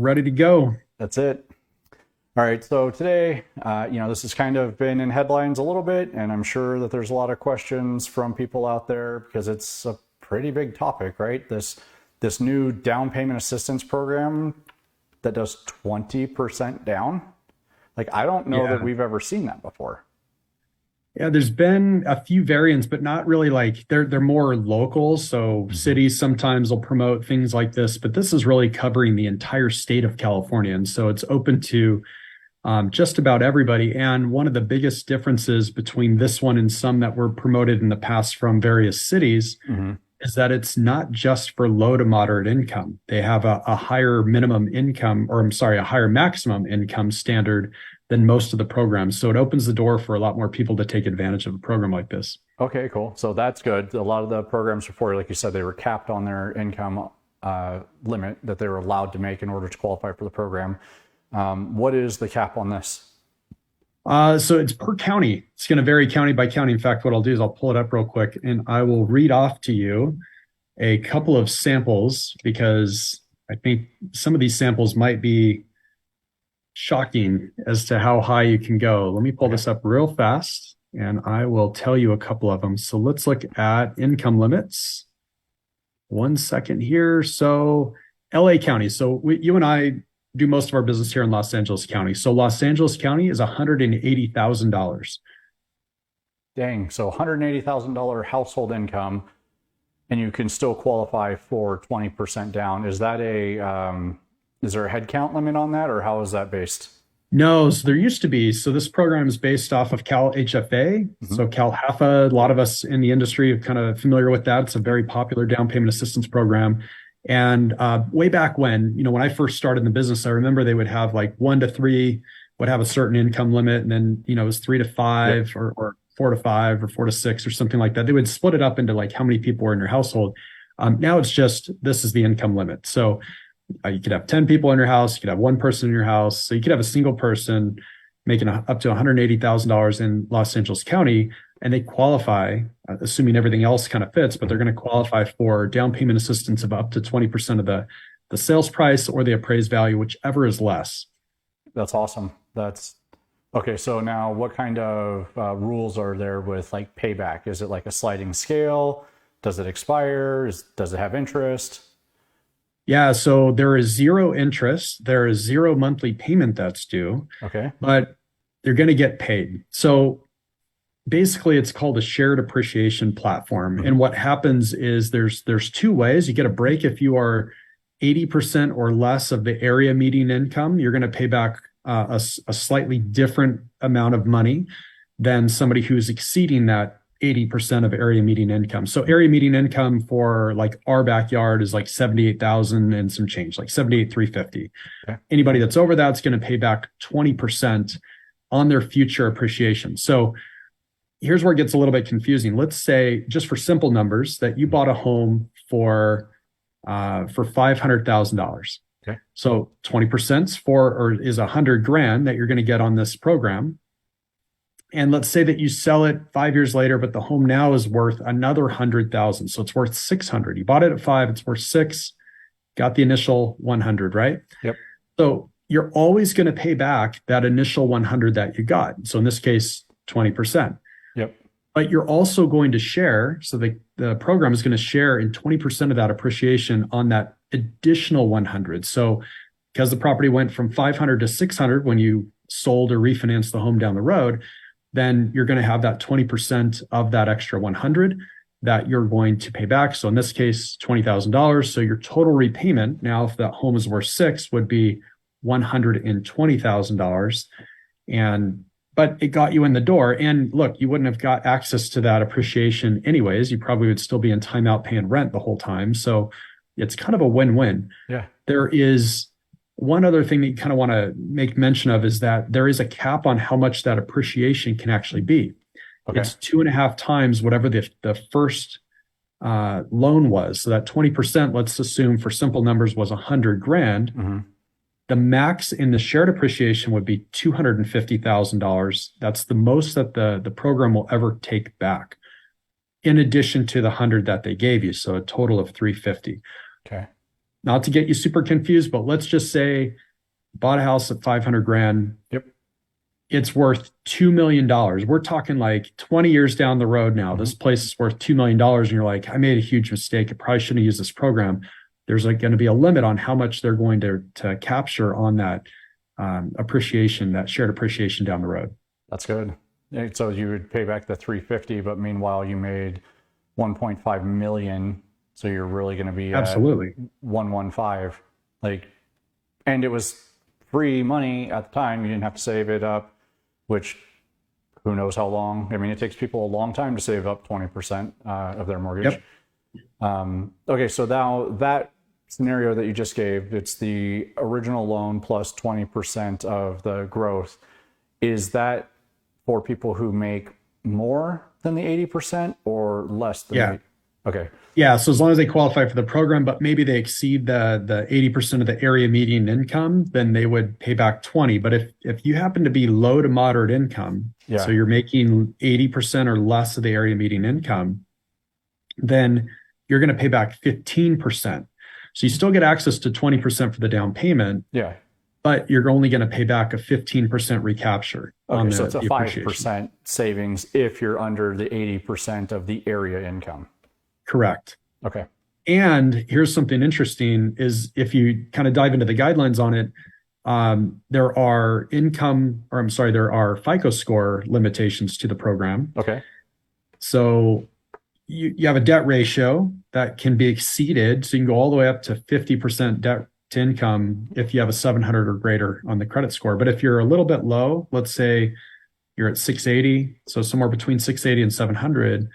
Ready to go. That's it. All right. So today, this has kind of been in headlines a little bit, and I'm sure that there's a lot of questions from people out there because it's a pretty big topic, right? This new down payment assistance program that does 20% down. Like, I don't know that Yeah. we've ever seen that before. Yeah, there's been a few variants, but not really like they're more local. So Mhm. cities sometimes will promote things like this, but this is really covering the entire state of California. And so it's open to just about everybody. And one of the biggest differences between this one and some that were promoted in the past from various cities Mhm. is that it's not just for low to moderate income. They have a higher minimum income, or I'm sorry, a higher maximum income standard than most of the programs. So it opens the door for a lot more people to take advantage of a program like this. Okay, cool. So that's good. A lot of the programs before, like you said, they were capped on their income limit that they were allowed to make in order to qualify for the program. What is the cap on this? So it's per county. It's going to vary county by county. In fact, what I'll do is I'll pull it up real quick and I will read off to you a couple of samples because I think some of these samples might be shocking as to how high you can go. Let me pull Okay. this up real fast and I will tell you a couple of them. So let's look at income limits. One second here. So LA County. So you and I do most of our business here in Los Angeles County. So Los Angeles County is $180,000. Dang. So $180,000 household income, and you can still qualify for 20% down. Is there a head count limit on that, or how is that based? No, so there used to be. So this program is based off of Cal HFA. Hmm. So Cal HAFA, a lot of us in the industry are kind of familiar with that. It's a very popular down payment assistance program. And way back when, when I first started in the business, I remember they would have like 1 to 3 would have a certain income limit, and then it was 3 to 5 Yep. or 4 to 5 or 4 to 6 or something like that. They would split it up into like how many people were in your household. Now it's just this is the income limit. So you could have 10 people in your house. You could have one person in your house. So you could have a single person making up to $180,000 in Los Angeles County, and they qualify, assuming everything else kind of fits, but they're going to qualify for down payment assistance of up to 20% of the sales price or the appraised value, whichever is less. That's awesome. That's okay. So now, what kind of rules are there with like payback? Is it like a sliding scale? Does it expire? Does it have interest? Yeah, so there is zero interest, there is zero monthly payment that's due, Okay. but they're going to get paid. So basically it's called a shared appreciation platform. Mhm. And what happens is there's two ways. You get a break if you are 80% or less of the area median income. You're going to pay back a slightly different amount of money than somebody who's exceeding that 80% of area median income. So area median income for like our backyard is like 78,000 and some change, like 78,350. Okay. Anybody that's over that's going to pay back 20% on their future appreciation. So here's where it gets a little bit confusing. Let's say, just for simple numbers, that you Mhm. bought a home for $500,000. Okay. So 20% is 100 grand that you're going to get on this program. And let's say that you sell it 5 years later, but the home now is worth another 100,000. So it's worth 600. You bought it at 5, it's worth 6, got the initial 100, right? Yep. So you're always going to pay back that initial 100 that you got. So in this case, 20%. Yep. But you're also going to share. So the program is going to share in 20% of that appreciation on that additional 100. So because the property went from 500 to 600 when you sold or refinanced the home down the road, then you're going to have that 20% of that extra 100 that you're going to pay back. So in this case, $20,000. So your total repayment now, if that home is worth 6, would be $120,000. But it got you in the door. And look, you wouldn't have got access to that appreciation anyways. You probably would still be in timeout paying rent the whole time. So it's kind of a win-win. Yeah. There is one other thing that you kind of want to make mention of is that there is a cap on how much that appreciation can actually be. Okay. It's 2.5 times whatever the first loan was. So that 20%, let's assume for simple numbers, was 100 grand. Hmm. The max in the shared appreciation would be $250,000. That's the most that the program will ever take back, in addition to the 100 that they gave you. So a total of 350. Okay. not to get you super confused, but let's just say bought a house at 500 grand. Yep. It's worth $2 million. We're talking like 20 years down the road now. This place is worth $2 million. And you're like, I made a huge mistake. I probably shouldn't use this program. There's like going to be a limit on how much they're going to capture on that appreciation, that shared appreciation down the road. That's good. So you would pay back the 350, but meanwhile you made 1.5 million. So you're really going to be absolutely 115. Like, and it was free money at the time. You didn't have to save it up, which who knows how long. I mean, it takes people a long time to save up 20% of their mortgage. Yep. Okay, so now that scenario that you just gave, it's the original loan plus 20% of the growth. Is that for people who make more than the 80% or less than? Yeah. Okay. Yeah. So as long as they qualify for the program, but maybe they exceed the 80% of the area median income, then they would pay back 20. But if you happen to be low to moderate income, so you're making 80% or less of the area median income, then you're going to pay back 15%. So you still get access to 20% for the down payment. Yeah. But you're only going to pay back a 15% recapture. Okay, so it's a 5% savings if you're under the 80% of the area income. Correct. Okay. And here's something interesting is if you kind of dive into the guidelines on it, there are there are FICO score limitations to the program. Okay. So you have a debt ratio that can be exceeded. So you can go all the way up to 50% debt to income if you have a 700 or greater on the credit score. But if you're a little bit low, let's say you're at 680, so somewhere between 680 and 700,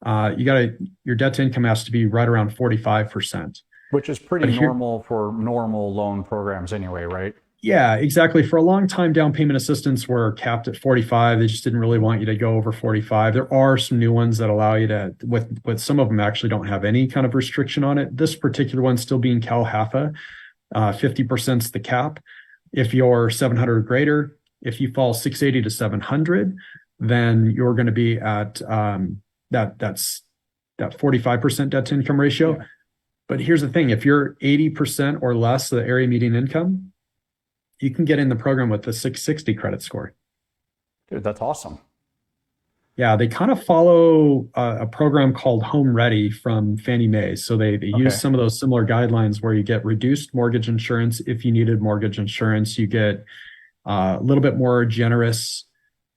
your debt to income has to be right around 45%. Which is pretty normal for normal loan programs anyway, right? Yeah, exactly. For a long time, down payment assistance were capped at 45. They just didn't really want you to go over 45. There are some new ones that allow you to, with some of them actually don't have any kind of restriction on it. This particular one still being CalHFA, 50% is the cap. If you're 700 or greater, if you fall 680 to 700, then you're going to be at that's that 45% debt to income ratio. Yeah. But here's the thing, if you're 80% or less of the area median income, you can get in the program with the 660 credit score. Dude, that's awesome. Yeah, they kind of follow a program called Home Ready from Fannie Mae. So they use some of those similar guidelines where you get reduced mortgage insurance. If you needed mortgage insurance, you get a little bit more generous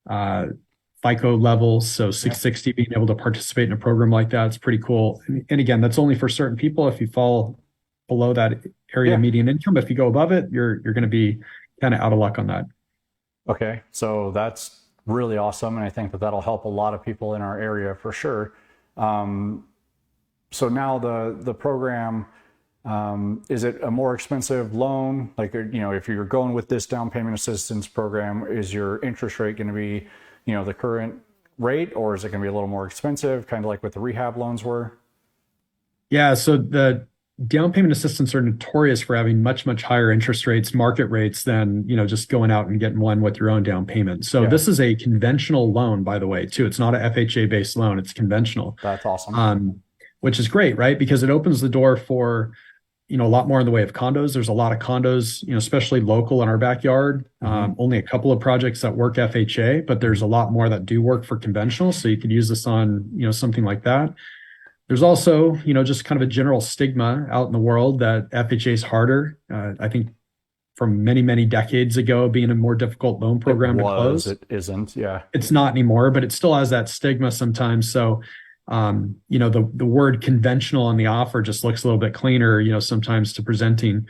FICO levels. So 660 being able to participate in a program like that, it's pretty cool. And again, that's only for certain people. If you fall below that area median income, if you go above it, you're going to be kind of out of luck on that. Okay, so that's really awesome, and I think that'll help a lot of people in our area for sure. So now the program, is it a more expensive loan? Like, if you're going with this down payment assistance program, is your interest rate going to be, the current rate, or is it going to be a little more expensive, kind of like what the rehab loans were? Yeah, so the down payment assistants are notorious for having much, much higher interest rates, market rates than, just going out and getting one with your own down payment. So this is a conventional loan, by the way, too. It's not a FHA based loan. It's conventional. That's awesome. Which is great, right? Because it opens the door for, a lot more in the way of condos. There's a lot of condos, especially local in our backyard. Only a couple of projects that work FHA, but there's a lot more that do work for conventional. So you could use this on, something like that. There's also, just kind of a general stigma out in the world that FHA is harder. I think from many, many decades ago, being a more difficult loan program to close. It isn't, yeah. It's not anymore, but it still has that stigma sometimes. So, the word conventional on the offer just looks a little bit cleaner, sometimes to presenting,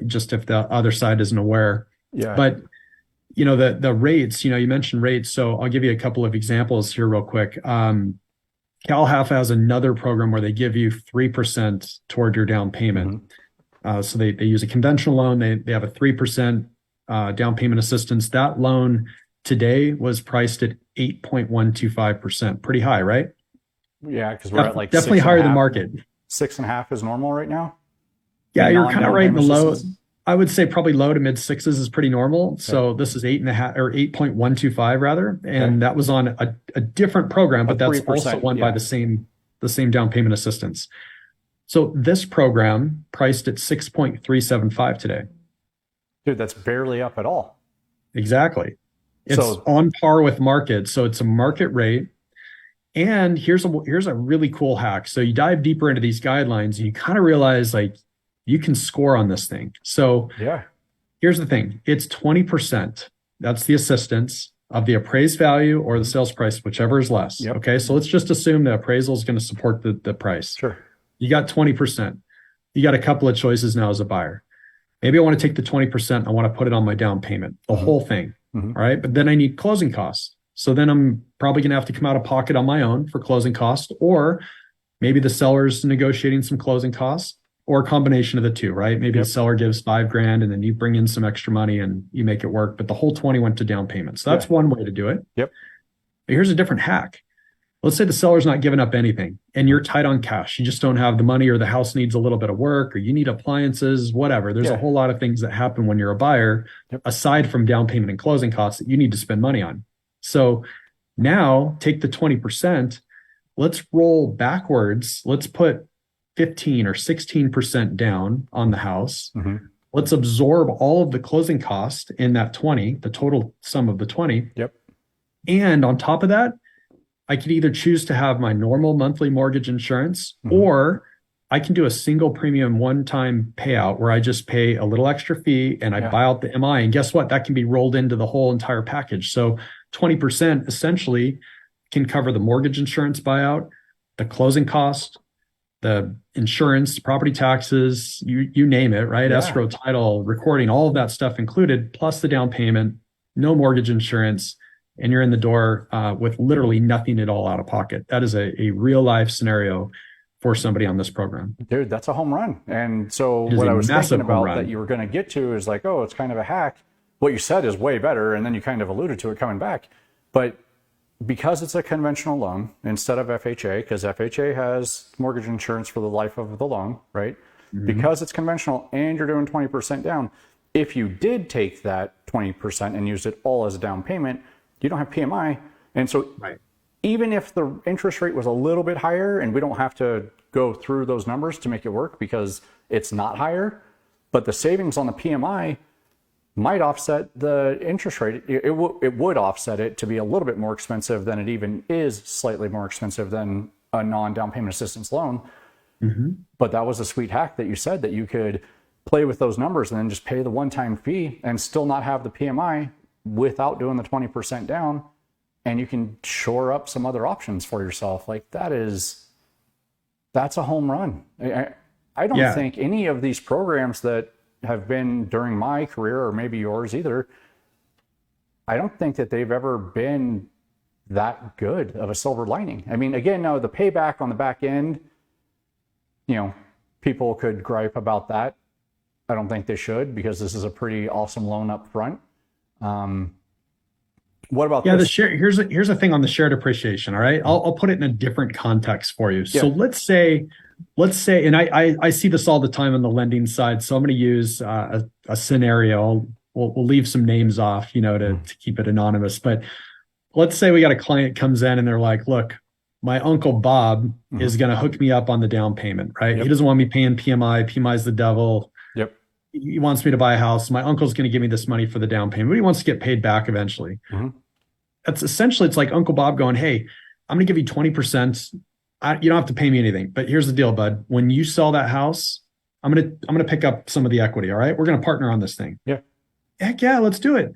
just if the other side isn't aware. Yeah. But, the rates, you mentioned rates. So I'll give you a couple of examples here real quick. CalHFA has another program where they give you 3% toward your down payment. So they use a conventional loan. They have a 3% down payment assistance. That loan today was priced at 8.125%. Pretty high, right? Yeah, because we're at like definitely higher than market. 6.5 is normal right now. Yeah, you're kind of right in the low. I would say probably low to mid sixes is pretty normal. Okay. So this is 8.5 or 8.125 rather, and that was on a different program, but that's also won by the same down payment assistance. So this program priced at 6.375 today. Dude, that's barely up at all. Exactly. It's So on par with market. So it's a market rate. And here's a really cool hack. So you dive deeper into these guidelines and you kind of realize like you can score on this thing. So yeah, here's the thing. It's 20%. That's the assistance of the appraised value or the sales price, whichever is less. Yep. Okay. So let's just assume the appraisal is going to support the price. sure. You got 20%. You got a couple of choices now as a buyer. Maybe I want to take the 20%. I want to put it on my down payment, the whole thing. Mhm. All right. But then I need closing costs. So then I'm probably going to have to come out of pocket on my own for closing costs, or maybe the seller's negotiating some closing costs, or a combination of the two, right? Maybe Yep. the seller gives $5,000 and then you bring in some extra money and you make it work, but the whole 20 went to down payment. So that's Yeah. one way to do it. Yep. But here's a different hack. Let's say the seller's not giving up anything and you're tight on cash. You just don't have the money, or the house needs a little bit of work, or you need appliances, whatever. There's Yeah. a whole lot of things that happen when you're a buyer, Yep. aside from down payment and closing costs, that you need to spend money on. So now take the 20%, let's roll backwards. Let's put 15 or 16% down on the house. Mhm. Let's absorb all of the closing cost in that 20, the total sum of the 20. Yep. And on top of that, I could either choose to have my normal monthly mortgage insurance, or I can do a single premium one-time payout where I just pay a little extra fee and I Yeah. buy out the MI. And guess what? That can be rolled into the whole entire package. So 20% essentially can cover the mortgage insurance buyout, the closing cost, the insurance, property taxes, you name it, right? Yeah. Escrow, title, recording, all of that stuff included, plus the down payment, no mortgage insurance, and you're in the door with literally nothing at all out of pocket. That is a real life scenario for somebody on this program. Dude, that's a home run. And so It is what a I was massive thinking home about run. that you were going to get to is like, oh, it's kind of a hack. What you said is way better, and then you kind of alluded to it coming back. But because it's a conventional loan instead of FHA, because FHA has mortgage insurance for the life of the loan, right? Because it's conventional and you're doing 20% down, if you did take that 20% and use it all as a down payment, you don't have PMI. And so Right. even if the interest rate was a little bit higher, and we don't have to go through those numbers to make it work because it's not higher, but the savings on the PMI might offset the interest rate. It would offset it to be a little bit more expensive than it even is, slightly more expensive than a non-down payment assistance loan. But that was a sweet hack that you said, that you could play with those numbers and then just pay the one-time fee and still not have the PMI without doing the 20% down. And you can shore up some other options for yourself. Like that's a home run. I don't Yeah. think any of these programs that have been during my career, or maybe yours either, I don't think that they've ever been that good of a silver lining. I mean, again, now the payback on the back end, people could gripe about that. I don't think they should, because this is a pretty awesome loan up front. What about Yeah, this? here's a thing on the shared appreciation. All right. I'll put it in a different context for you. So Yeah. let's say, and I see this all the time on the lending side. So I'm going to use a scenario. We'll leave some names off, to keep it anonymous. But let's say we got a client comes in and they're like, look, my uncle Bob is going to hook me up on the down payment, right? Yep. He doesn't want me paying PMI. PMI is the devil. Yep. He wants me to buy a house. My uncle's going to give me this money for the down payment, but he wants to get paid back eventually. That's essentially, it's like Uncle Bob going, hey, I'm going to give you 20%. You don't have to pay me anything, but here's the deal, bud. When you sell that house, I'm going to pick up some of the equity. All right. We're going to partner on this thing. Yeah. Heck yeah, let's do it.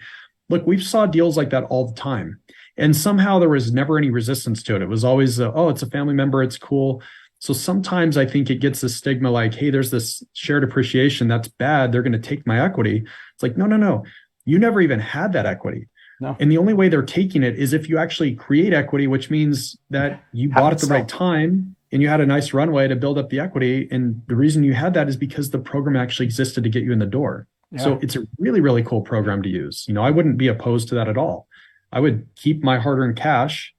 Look, we've saw deals like that all the time. And somehow there was never any resistance to it. It was always, oh, it's a family member. It's cool. So sometimes I think it gets a stigma like, hey, there's this shared appreciation. That's bad. They're going to take my equity. It's like, no. You never even had that equity. No. And the only way they're taking it is if you actually create equity, which means that you bought at the right time and you had a nice runway to build up the equity. And the reason you had that is because the program actually existed to get you in the door. Yeah. So it's a really, really cool program to use. I wouldn't be opposed to that at all. I would keep my hard-earned cash,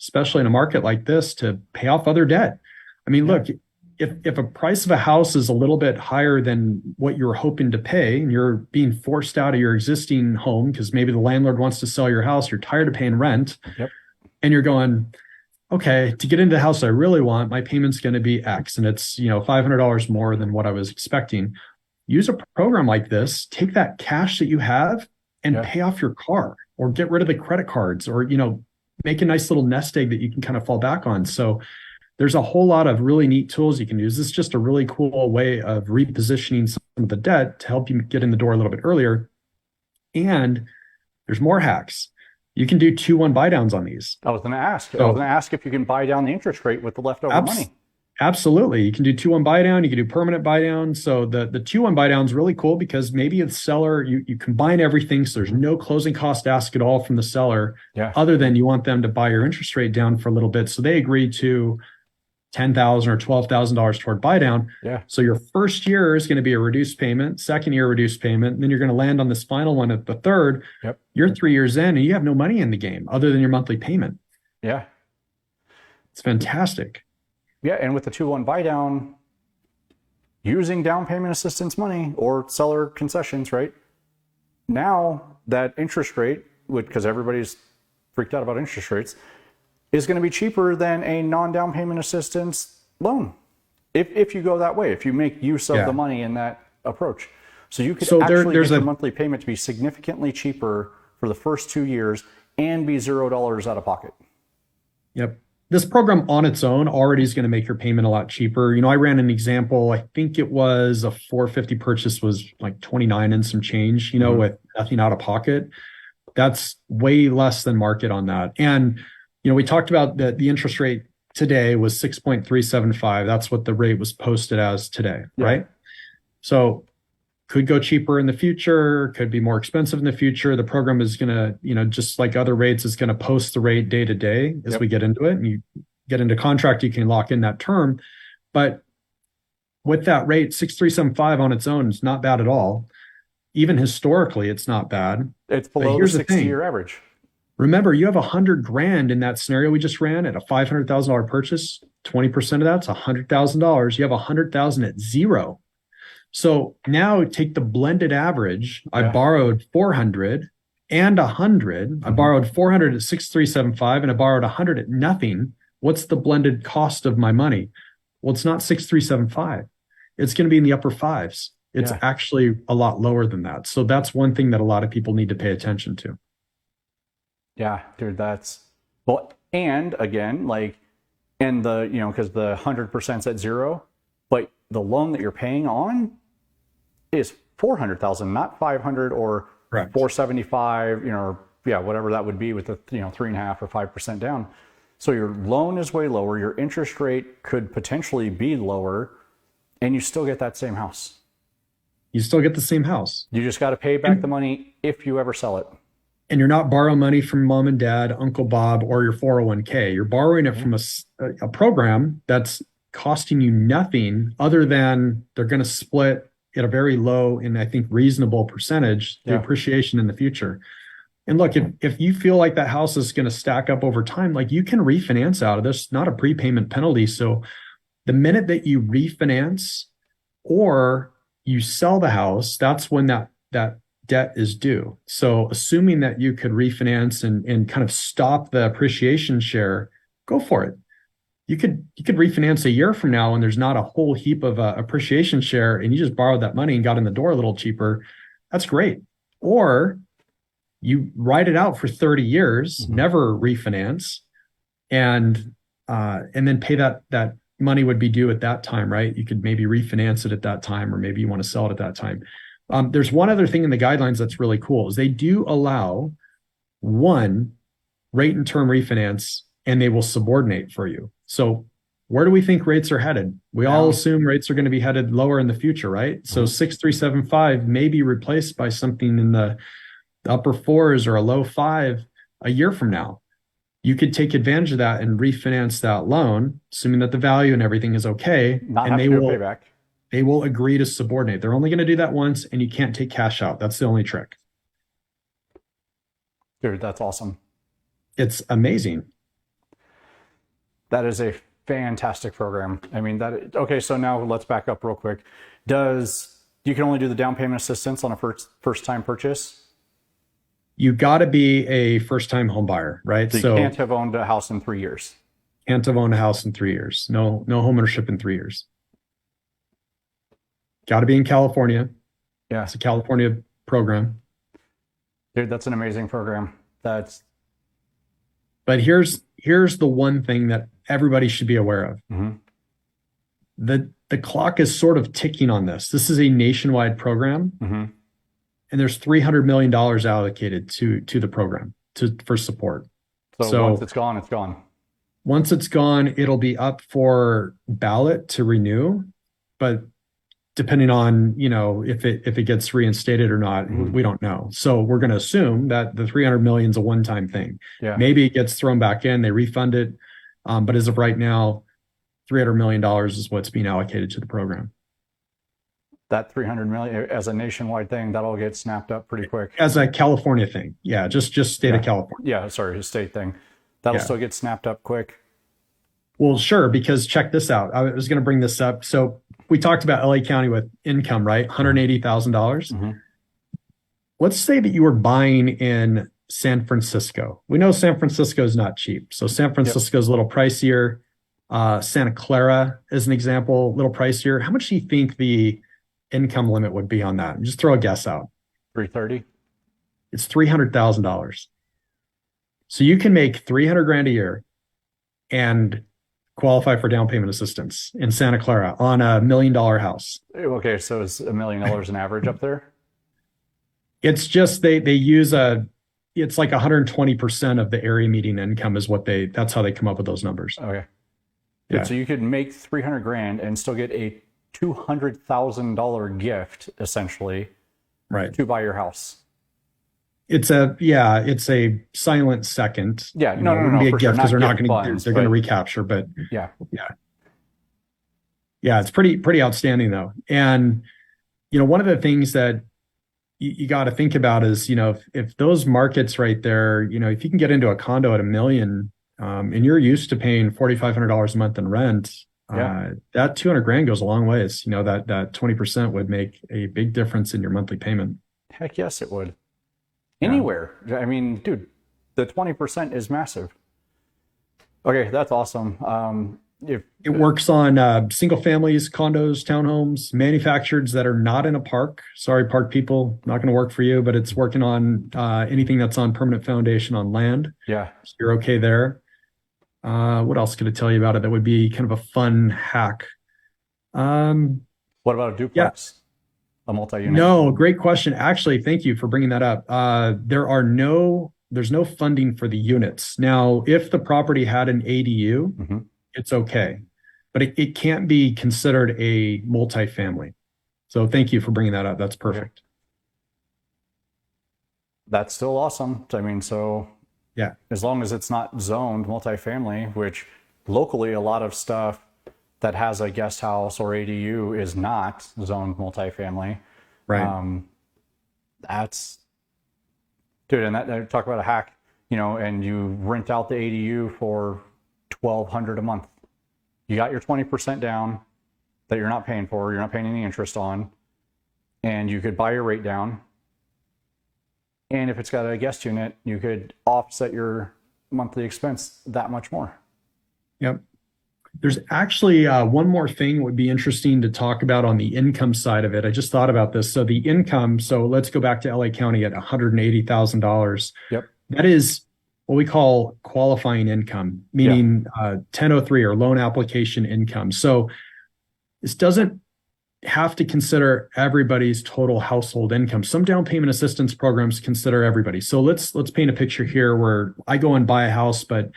especially in a market like this, to pay off other debt. I mean, look, if a price of a house is a little bit higher than what you're hoping to pay, and you're being forced out of your existing home because maybe the landlord wants to sell your house, you're tired of paying rent, Yep. and you're going, okay, to get into the house I really want, my payment's going to be X, and it's, $500 more than what I was expecting. Use a program like this, take that cash that you have and Yeah. pay off your car, or get rid of the credit cards, or, make a nice little nest egg that you can kind of fall back on. So there's a whole lot of really neat tools you can use. This is just a really cool way of repositioning some of the debt to help you get in the door a little bit earlier. And there's more hacks. You can do 2-1 buy downs on these. I was going to ask. I So- was going to ask if you can buy down the interest rate with the leftover money. Absolutely. You can do 2-1 buy down. You can do permanent buy down. So the 2-1 buy down is really cool because maybe the seller, you combine everything. So there's no closing cost ask at all from the seller, Yeah. other than you want them to buy your interest rate down for a little bit. So they agree to $10,000 or $12,000 toward buy down. Yeah. So your first year is going to be a reduced payment, second year reduced payment, and then you're going to land on this final one at the third. Yep. You're 3 years in and you have no money in the game other than your monthly payment. Yeah. It's fantastic. Yeah. And with the 2-1 buy down, using down payment assistance money or seller concessions, right? Now that interest rate, because everybody's freaked out about interest rates, is going to be cheaper than a non-down payment assistance loan. If you go that way, if you make use of Yeah. the money in that approach. So you could So actually there's get your a- monthly payment to be significantly cheaper for the first 2 years and be $0 out of pocket. Yep. This program on its own already is going to make your payment a lot cheaper. I ran an example. I think it was a 450 purchase was like 29 and some change, Mhm. with nothing out of pocket. That's way less than market on that. And, we talked about that the interest rate today was 6.375. That's what the rate was posted as today, Yeah. right? So could go cheaper in the future, could be more expensive in the future. The program is going to, just like other rates, is going to post the rate day to day as Yep. we get into it. And you get into contract, you can lock in that term. But with that rate, 6.375 on its own is not bad at all. Even historically, it's not bad. It's below the here's the thing. 60-year average. Remember, you have $100,000 in that scenario we just ran at a $500,000 purchase. 20% of that's $100,000. You have $100,000 at zero. So now take the blended average. I Yeah. borrowed 400 and 100. I Mhm. borrowed 400 at 6.375 and I borrowed 100 at nothing. What's the blended cost of my money? Well, it's not 6.375. It's going to be in the upper fives. It's Yeah. actually a lot lower than that. So that's one thing that a lot of people need to pay attention to. Yeah, dude, well, and again, and because the 100%'s at zero, but the loan that you're paying on is 400,000, not 500 or Correct. 475, or whatever that would be with the 3.5 or 5% down. So your loan is way lower. Your interest rate could potentially be lower, and you still get that same house. You still get the same house. You just got to pay back the money if you ever sell it. And you're not borrowing money from mom and dad, Uncle Bob, or your 401k. You're borrowing it from a program that's costing you nothing other than they're going to split at a very low and I think reasonable percentage the Yeah. appreciation in the future. And look, if you feel like that house is going to stack up over time, like you can refinance out of this, not a prepayment penalty. So the minute that you refinance or you sell the house, that's when that debt is due. So assuming that you could refinance and kind of stop the appreciation share, go for it. You could refinance a year from now and there's not a whole heap of appreciation share and you just borrowed that money and got in the door a little cheaper. That's great. Or you ride it out for 30 years, never refinance, and then pay that money would be due at that time, right? You could maybe refinance it at that time, or maybe you want to sell it at that time. There's one other thing in the guidelines that's really cool is they do allow one rate and term refinance, and they will subordinate for you. So where do we think rates are headed? We all assume rates are going to be headed lower in the future, right? So 6.375 may be replaced by something in the upper fours or a low five a year from now. You could take advantage of that and refinance that loan, assuming that the value and everything is okay. Not and have they to do a will payback. they will agree to subordinate. They're only going to do that once, and you can't take cash out. That's the only trick. Dude, that's awesome. It's amazing. That is a fantastic program. I mean, okay, so now let's back up real quick. You can only do the down payment assistance on a first time purchase? You got to be a first-time home buyer, right? So you can't have owned a house in 3 years. Can't have owned a house in 3 years. No home ownership in 3 years. Got to be in California. Yeah. It's a California program. Dude, that's an amazing program. But here's the one thing that everybody should be aware of. Mhm. The clock is sort of ticking on this. This is a nationwide program, Mhm. and there's $300 million allocated to the program for support. So once it's gone, it's gone. Once it's gone, it'll be up for ballot to renew, but depending on, if it gets reinstated or not, Mhm. we don't know. So we're going to assume that the 300 million is a one-time thing. Yeah. Maybe it gets thrown back in, they refund it. But as of right now, $300 million is what's being allocated to the program. That 300 million as a nationwide thing, that'll get snapped up pretty quick. As a California thing. Yeah, just state of California. Yeah, sorry, a state thing. That'll still get snapped up quick. Well, sure, because check this out. I was going to bring this up. So we talked about LA County with income, right? $180,000. Mhm. Let's say that you were buying in San Francisco. We know San Francisco is not cheap. So San Francisco is a little pricier. Santa Clara is an example, a little pricier. How much do you think the income limit would be on that? Just throw a guess out. 330. It's $300,000. So you can make 300 grand a year and qualify for down payment assistance in Santa Clara on $1 million house. Okay, so is $1 million an average up there? It's just they use it's like 120% of the area median income is that's how they come up with those numbers. Okay. Yeah. So you could make 300 grand and still get a $200,000 gift essentially, right, to buy your house. It's a silent second. Yeah, it wouldn't be a gift because they're going to recapture, but yeah, it's pretty outstanding though. And one of the things that you got to think about is if those markets right there, if you can get into a condo at $1 million, and you're used to paying $4,500 a month in rent, that 200 grand goes a long ways. That 20% would make a big difference in your monthly payment. Heck yes, it would. Anywhere. I mean, dude, the 20% is massive. Okay, that's awesome. It works on single families, condos, townhomes, manufactureds that are not in a park. Sorry, park people, not going to work for you, but it's working on anything that's on permanent foundation on land. Yeah. So you're okay there. What else could I tell you about it that would be kind of a fun hack? What about a duplex? Yeah. A multi-unit? No, great question. Actually, thank you for bringing that up. There's no funding for the units. Now, if the property had an ADU, it's okay, but it can't be considered a multifamily. So thank you for bringing that up. That's perfect. That's still awesome. I mean, so yeah, as long as it's not zoned multifamily, which locally a lot of stuff that has a guest house or ADU is not zoned multifamily. Right. That's, dude, and that talk about a hack, and you rent out the ADU for $1,200 a month. You got your 20% down that you're not paying for, you're not paying any interest on, and you could buy your rate down. And if it's got a guest unit, you could offset your monthly expense that much more. Yep. There's actually one more thing would be interesting to talk about on the income side of it. I just thought about this. So the income, so let's go back to LA County at $180,000. Yep. That is what we call qualifying income, meaning 1003 or loan application income. So this doesn't have to consider everybody's total household income. Some down payment assistance programs consider everybody. So let's paint a picture here where I go and buy a house, but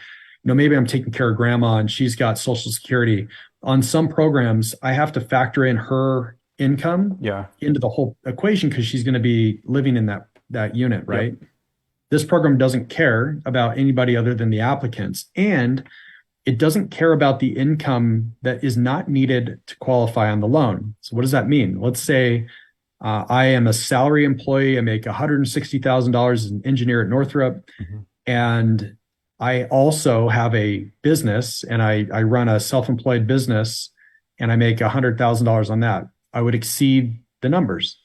maybe I'm taking care of grandma and she's got Social Security. On some programs, I have to factor in her income into the whole equation because she's going to be living in that unit, right? Yep. This program doesn't care about anybody other than the applicants, and it doesn't care about the income that is not needed to qualify on the loan. So what does that mean? Let's say I am a salary employee. I make $160,000 as an engineer at Northrop, and I also have a business and I run a self-employed business and I make $100,000 on that. I would exceed the numbers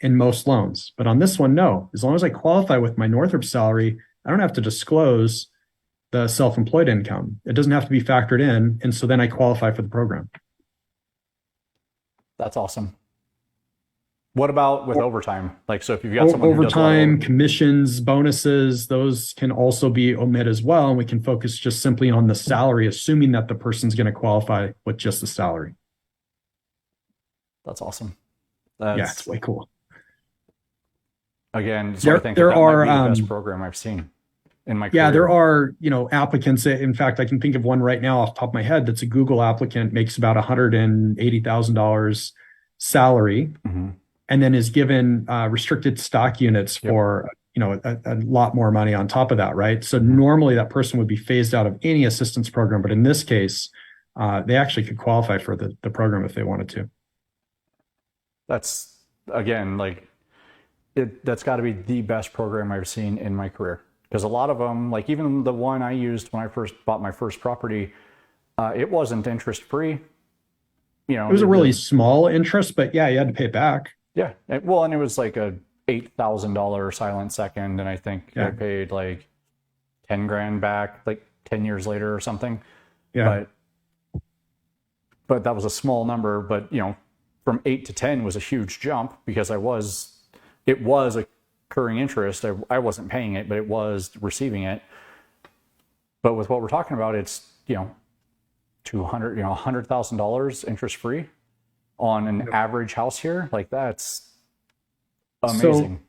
in most loans. But on this one, no. As long as I qualify with my Northrop salary, I don't have to disclose the self-employed income. It doesn't have to be factored in. And so then I qualify for the program. That's awesome. What about with overtime? Like, so if you've got someone who does a lot of Overtime, commissions, bonuses, those can also be omitted as well. And we can focus just simply on the salary, assuming that the person's going to qualify with just the salary. That's awesome. Yeah, it's way cool. Again, so I think that might be the best program I've seen in my career. Yeah, there are, applicants. In fact, I can think of one right now off the top of my head that's a Google applicant, makes about $180,000 salary, and then is given restricted stock units for, a lot more money on top of that, right? So normally that person would be phased out of any assistance program, but in this case, they actually could qualify for the program if they wanted to. That's, again, like, that's got to be the best program I've seen in my career. Because a lot of them, like even the one I used when I first bought my first property, it wasn't interest free. It was a really small interest, but yeah, you had to pay it back. Yeah. Well, and it was like a $8,000 silent second. And I think I paid like 10 grand back, like 10 years later or something. Yeah. But that was a small number, but from 8 to 10 was a huge jump because it was accruing interest. I wasn't paying it, but it was receiving it. But with what we're talking about, it's, $100,000 interest free on an average house here. Like, that's amazing.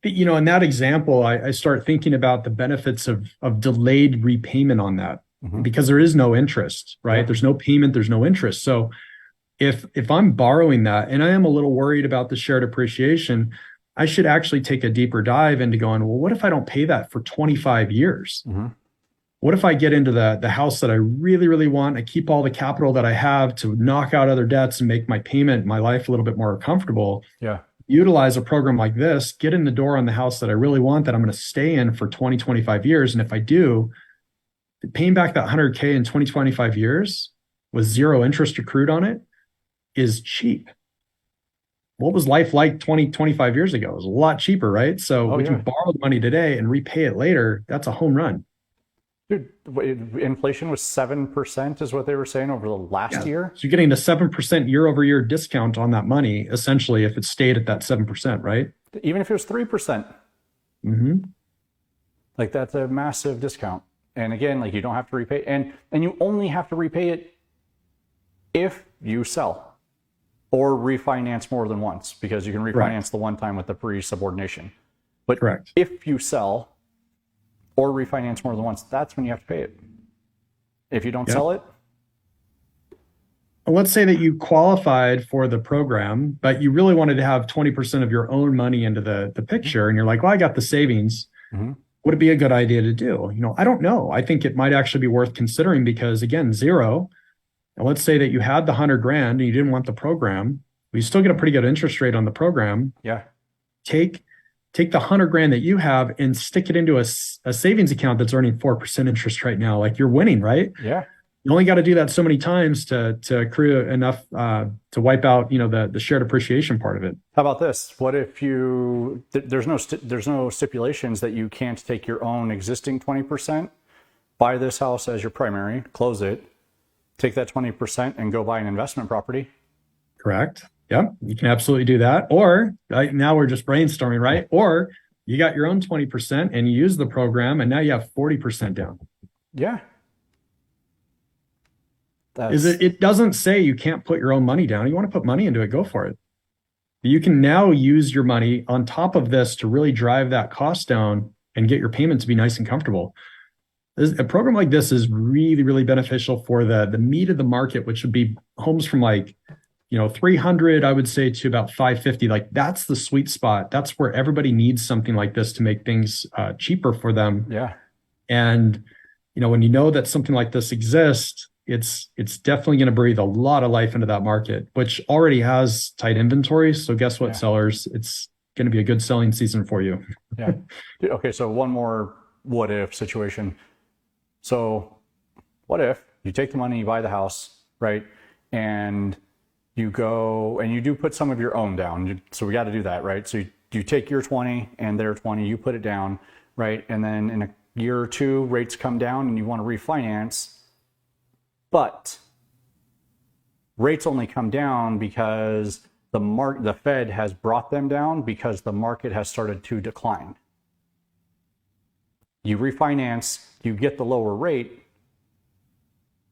So, in that example, I start thinking about the benefits of delayed repayment on that because there is no interest, right? There's no payment, there's no interest. So if I'm borrowing that and I am a little worried about the shared appreciation, I should actually take a deeper dive into going, well, what if I don't pay that for 25 years? What if I get into the house that I really, really want? I keep all the capital that I have to knock out other debts and make my payment, my life a little bit more comfortable. Yeah. Utilize a program like this, get in the door on the house that I really want, that I'm going to stay in for 20, 25 years. And if I do, paying back that 100K in 20, 25 years with zero interest accrued on it is cheap. What was life like 20, 25 years ago? It was a lot cheaper, right? So we can borrow the money today and repay it later. That's a home run. Dude, inflation was 7% is what they were saying over the last year. So you're getting a 7% year over year discount on that money, essentially, if it stayed at that 7%, right? Even if it was 3%. Like, that's a massive discount. And again, like, you don't have to repay, and you only have to repay it if you sell or refinance more than once, because you can refinance the one time with the pre-subordination. But if you sell or refinance more than once, that's when you have to pay it. If you don't sell it. Let's say that you qualified for the program, but you really wanted to have 20% of your own money into the picture. And you're like, well, I got the savings. Would it be a good idea to do? I don't know. I think it might actually be worth considering because, again, zero. And let's say that you had the 100 grand and you didn't want the program, but you still get a pretty good interest rate on the program. Yeah. Take the 100 grand that you have and stick it into a savings account that's earning 4% interest right now. Like, you're winning, right? Yeah. You only got to do that so many times to accrue enough to wipe out, the shared appreciation part of it. How about this? What if there's no stipulations that you can't take your own existing 20%, buy this house as your primary, close it, take that 20% and go buy an investment property? Correct. Yep. You can absolutely do that. Or now we're just brainstorming, right? Or you got your own 20% and you use the program and now you have 40% down. Yeah. It doesn't say you can't put your own money down. You want to put money into it, go for it. You can now use your money on top of this to really drive that cost down and get your payment to be nice and comfortable. A program like this is really, really beneficial for the meat of the market, which would be homes from 300, I would say, to about 550. Like, that's the sweet spot. That's where everybody needs something like this to make things cheaper for them. Yeah. And, when you know that something like this exists, it's definitely going to breathe a lot of life into that market, which already has tight inventory. So guess what, sellers? It's going to be a good selling season for you. Yeah. Okay. So one more what if situation. So what if you take the money, you buy the house, right? And you go and you do put some of your own down. So we got to do that, right? So you take your 20 and their 20, you put it down, right? And then in a year or two, rates come down and you want to refinance, but rates only come down because the Fed has brought them down because the market has started to decline. You refinance, you get the lower rate,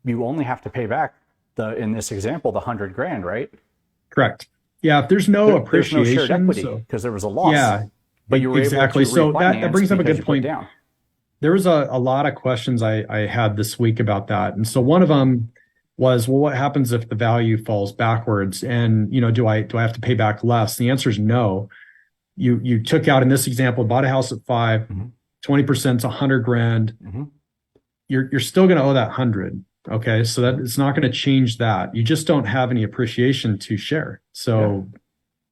you only have to pay back in this example, the $100,000, right? Correct. Yeah. If there's no appreciation, there's no shared equity so because there was a loss. yeah, but you were exactly. able to So that refinance brings up a because good you put point. down. There was a lot of questions I had this week about that. And so one of them was, well, what happens if the value falls backwards? And, you know, do I have to pay back less? The answer is no. You took out, in this example, bought a house at 5, 20% is $100,000. You're still going to owe that 100. Okay. So that it's not going to change that. You just don't have any appreciation to share. So,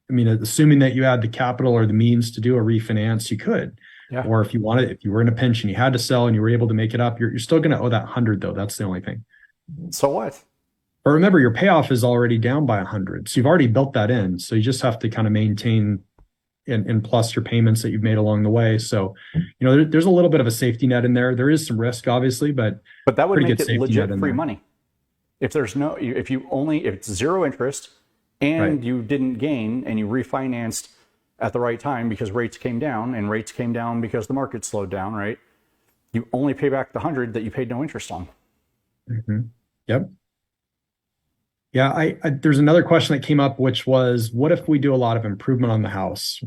I mean, assuming that you had the capital or the means to do a refinance, you could. Yeah. Or if you wanted, if you were in a pinch and you had to sell and you were able to make it up, you're still going to owe that 100 though. That's the only thing. So what? But remember, your payoff is already down by 100. So you've already built that in. So you just have to kind of maintain and plus your payments that you've made along the way. So, you know, there's a little bit of a safety net in there. There is some risk, obviously, but that would pretty make good it safety legit net in free there. money. If it's zero interest and you didn't gain and you refinanced at the right time because rates came down, and rates came down because the market slowed down, right? You only pay back the 100 that you paid no interest on. Yep. Yeah, I there's another question that came up, which was, what if we do a lot of improvement on the house?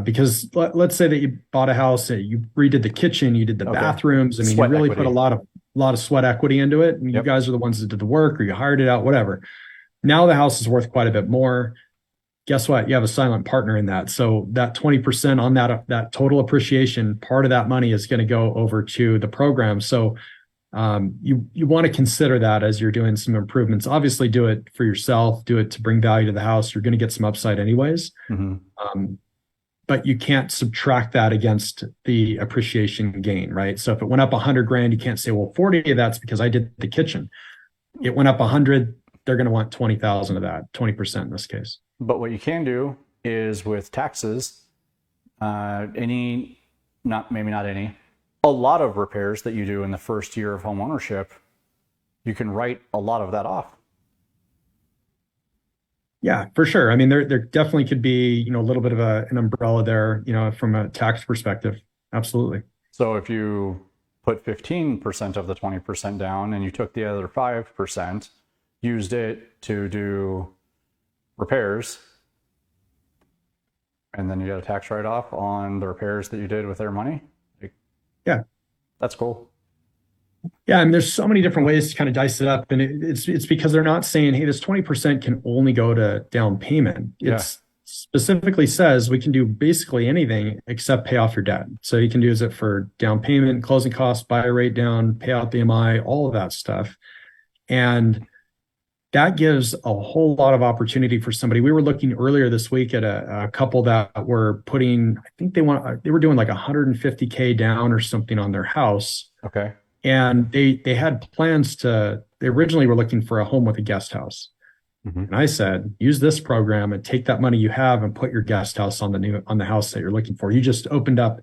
Because let's say that you bought a house, you redid the kitchen, you did the bathrooms. I mean, Sweat you really equity. put a lot of sweat equity into it, and you guys are the ones that did the work, or you hired it out, whatever. Now the house is worth quite a bit more. Guess what? You have a silent partner in that. So that 20% on that total appreciation, part of that money is going to go over to the program. So you want to consider that as you're doing some improvements. Obviously, do it for yourself, do it to bring value to the house. You're going to get some upside anyways. But you can't subtract that against the appreciation gain, right? So if it went up $100,000, you can't say, well, 40 of that's because I did the kitchen. It went up 100, they're going to want 20,000 of that, 20% in this case. But what you can do is with taxes, a lot of repairs that you do in the first year of home ownership, you can write a lot of that off. Yeah, for sure. I mean, there definitely could be, you know, a little bit of an umbrella there, you know, from a tax perspective. Absolutely. So if you put 15% of the 20% down and you took the other 5%, used it to do repairs, and then you get a tax write-off on the repairs that you did with their money. Yeah, that's cool. Yeah, I mean, there's so many different ways to kind of dice it up, and it's because they're not saying, hey, this 20% can only go to down payment. It specifically says we can do basically anything except pay off your debt. So you can use it for down payment, closing costs, buy a rate down, pay out the MI, all of that stuff, and that gives a whole lot of opportunity for somebody. We were looking earlier this week at a couple that were putting, I think they were doing like $150K down or something on their house. Okay. And they had plans they originally were looking for a home with a guest house. And I said, use this program and take that money you have and put your guest house on the house that you're looking for. You just opened up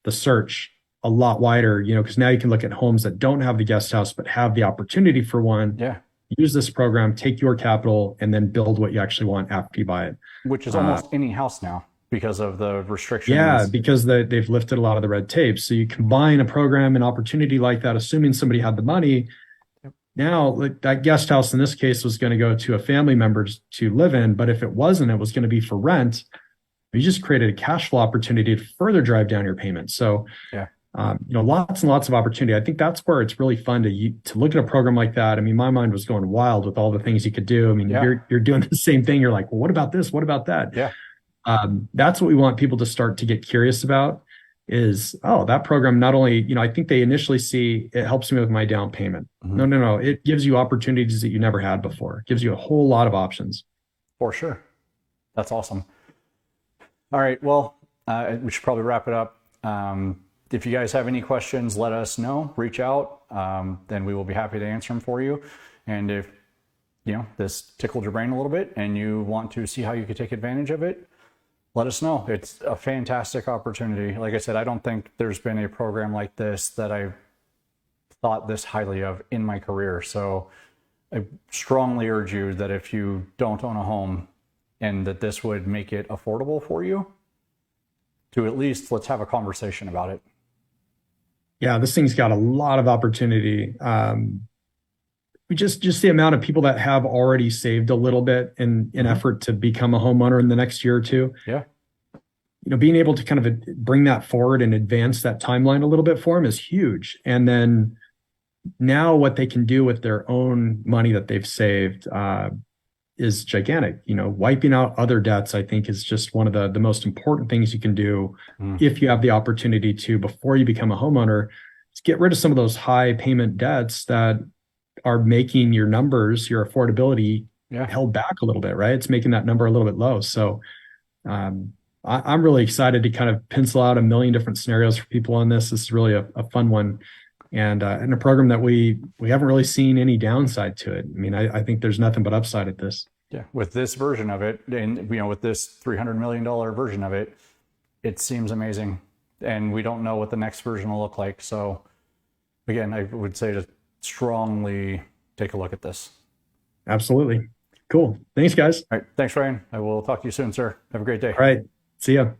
the search a lot wider, you know, because now you can look at homes that don't have the guest house, but have the opportunity for one. Yeah. Use this program, take your capital, and then build what you actually want after you buy it. Which is almost any house now because of the restrictions. Yeah, because they've lifted a lot of the red tape. So you combine a program and opportunity like that, assuming somebody had the money. Now, that guest house in this case was going to go to a family member to live in, but if it wasn't, it was going to be for rent. You just created a cash flow opportunity to further drive down your payments. So, you know, lots and lots of opportunity. I think that's where it's really fun to look at a program like that. I mean, my mind was going wild with all the things you could do. I mean, you're doing the same thing. You're like, well, what about this? What about that? Yeah. That's what we want people to start to get curious about is, oh, that program not only, you know, I think they initially see it helps me with my down payment. No. It gives you opportunities that you never had before. It gives you a whole lot of options. For sure. That's awesome. All right. Well, we should probably wrap it up. If you guys have any questions, let us know, reach out. Then we will be happy to answer them for you. And if, you know, this tickled your brain a little bit and you want to see how you could take advantage of it, let us know. It's a fantastic opportunity. Like I said, I don't think there's been a program like this that I've thought this highly of in my career. So I strongly urge you that if you don't own a home and that this would make it affordable for you, to at least let's have a conversation about it. Yeah, this thing's got a lot of opportunity. We just the amount of people that have already saved a little bit in effort to become a homeowner in the next year or two. Yeah. Being able to kind of bring that forward and advance that timeline a little bit for them is huge. And then now what they can do with their own money that they've saved is gigantic. Wiping out other debts, I think, is just one of the most important things you can do if you have the opportunity to, before you become a homeowner, is get rid of some of those high payment debts that are making your numbers, your affordability held back a little bit, right? It's making that number a little bit low. So I'm really excited to kind of pencil out a million different scenarios for people on this. This is really a fun one. And a program that we haven't really seen any downside to it. I mean, I think there's nothing but upside at this. Yeah, with this version of it, and with this $300 million version of it, it seems amazing. And we don't know what the next version will look like. So again, I would say to strongly take a look at this. Absolutely. Cool. Thanks, guys. All right. Thanks, Ryan. I will talk to you soon, sir. Have a great day. All right. See ya.